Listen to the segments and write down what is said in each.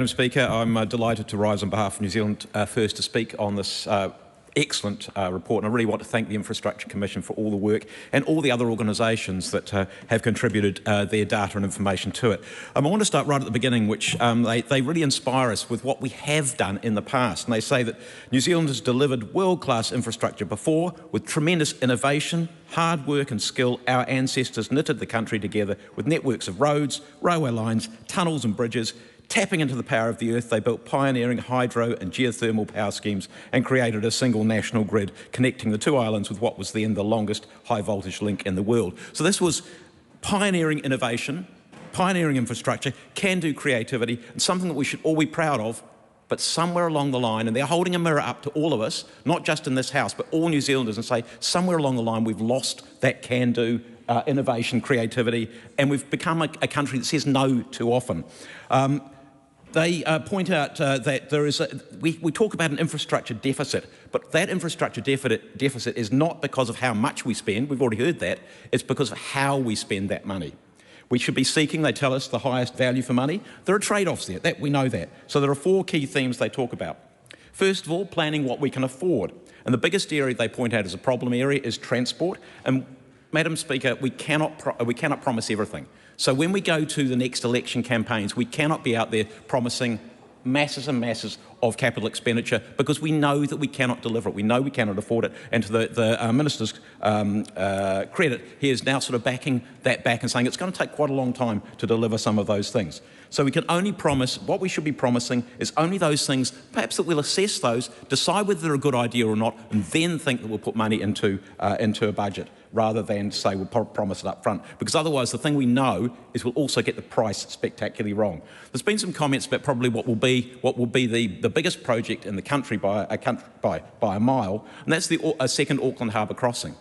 Madam Speaker, I'm delighted to rise on behalf of New Zealand First to speak on this excellent report, and I really want to thank the Infrastructure Commission for all the work and all the other organisations that have contributed their data and information to it. I want to start right at the beginning, which they really inspire us with what we have done in the past, and they say that New Zealand has delivered world-class infrastructure before with tremendous innovation, hard work and skill. Our ancestors knitted the country together with networks of roads, railway lines, tunnels and bridges. Tapping into the power of the earth, they built pioneering hydro and geothermal power schemes and created a single national grid connecting the two islands with what was then the longest high-voltage link in the world. So this was pioneering innovation, pioneering infrastructure, can-do creativity, and something that we should all be proud of. But somewhere along the line, and they're holding a mirror up to all of us, not just in this House, but all New Zealanders, and say somewhere along the line we've lost that can-do innovation, creativity, and we've become a country that says no too often. They point out that there is we talk about an infrastructure deficit, but that infrastructure deficit is not because of how much we spend, we've already heard that, it's because of how we spend that money. We should be seeking, they tell us, the highest value for money. There are trade-offs there, we know that. So there are four key themes they talk about. First of all, planning what we can afford. And the biggest area they point out as a problem area is transport. And Madam Speaker, we cannot promise everything. So when we go to the next election campaigns, we cannot be out there promising masses and masses of capital expenditure because we know that we cannot deliver it. We know we cannot afford it. And to the Minister's credit, he is now sort of backing that back and saying it's going to take quite a long time to deliver some of those things. So we can only promise, what we should be promising is only those things, perhaps that we'll assess those, decide whether they're a good idea or not, and then think that we'll put money into a budget, rather than say we'll promise it up front. Because otherwise the thing we know is we'll also get the price spectacularly wrong. There's been some comments about probably what will be the biggest project in the country by a mile, and that's the second Auckland Harbour crossing.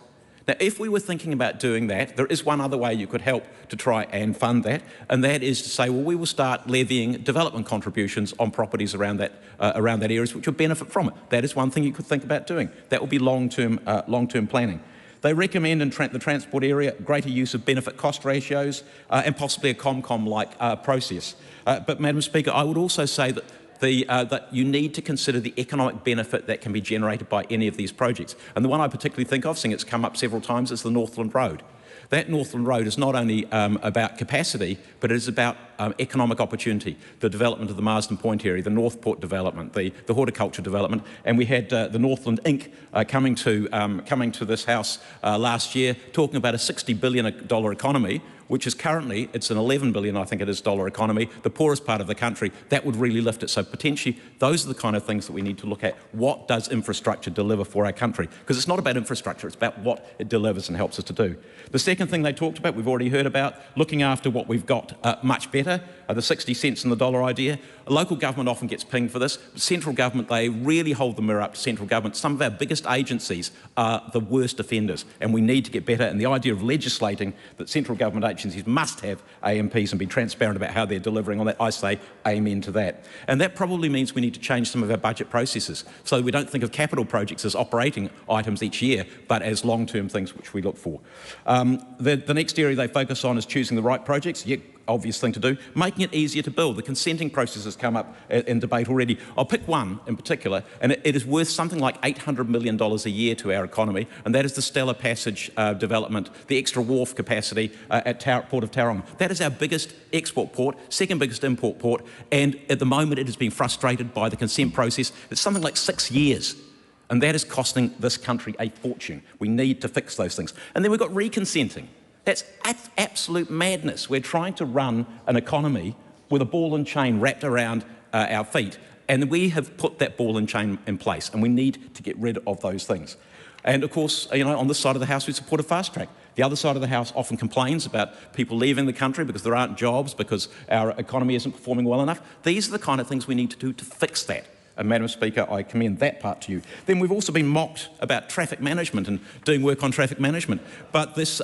Now, if we were thinking about doing that, there is one other way you could help to try and fund that, and that is to say, well, we will start levying development contributions on properties around that areas which will benefit from it. That is one thing you could think about doing. That will be long-term planning. They recommend in the transport area greater use of benefit-cost ratios and possibly a ComCom-like process. But, Madam Speaker, I would also say that that you need to consider the economic benefit that can be generated by any of these projects. And the one I particularly think of, seeing it's come up several times, is the Northland Road. That Northland Road is not only about capacity, but it is about economic opportunity, the development of the Marsden Point area, the Northport development, the horticulture development, and we had the Northland Inc. coming to this House last year, talking about a $60 billion economy, which is currently, it's an $11 billion, I think it is, dollar economy, the poorest part of the country. That would really lift it. So potentially, those are the kind of things that we need to look at. What does infrastructure deliver for our country? Because it's not about infrastructure, it's about what it delivers and helps us to do. The second thing they talked about, we've already heard about, looking after what we've got much better, the 60 cents in the dollar idea. Local government often gets pinged for this. Central government, they really hold the mirror up to central government. Some of our biggest agencies are the worst offenders, and we need to get better. And the idea of legislating that central government agencies must have AMPs and be transparent about how they're delivering on that, I say amen to that. And that probably means we need to change some of our budget processes so we don't think of capital projects as operating items each year, but as long-term things which we look for. The next area they focus on is choosing the right projects. Yeah, obvious thing to do. Making it easier to build. The consenting process has come up in debate already. I'll pick one in particular, and it is worth something like $800 million a year to our economy, and that is the Stella Passage development, the extra wharf capacity at Port of Tauranga. That is our biggest export port, second biggest import port, and at the moment it has been frustrated by the consent process. It's something like 6 years. And that is costing this country a fortune. We need to fix those things. And then we've got reconsenting. That's absolute madness. We're trying to run an economy with a ball and chain wrapped around our feet, and we have put that ball and chain in place, and we need to get rid of those things. And of course, you know, on this side of the House, we support a fast track. The other side of the House often complains about people leaving the country because there aren't jobs, because our economy isn't performing well enough. These are the kind of things we need to do to fix that. And Madam Speaker, I commend that part to you. Then we've also been mocked about traffic management and doing work on traffic management. But this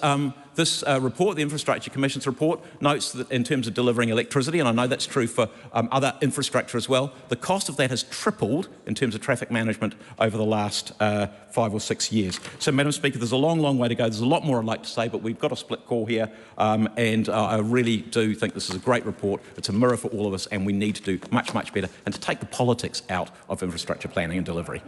This report, the Infrastructure Commission's report, notes that in terms of delivering electricity, and I know that's true for other infrastructure as well, the cost of that has tripled in terms of traffic management over the last 5 or 6 years. So, Madam Speaker, there's a long, long way to go. There's a lot more I'd like to say, but we've got a split call here, and I really do think this is a great report. It's a mirror for all of us, and we need to do much, much better and to take the politics out of infrastructure planning and delivery.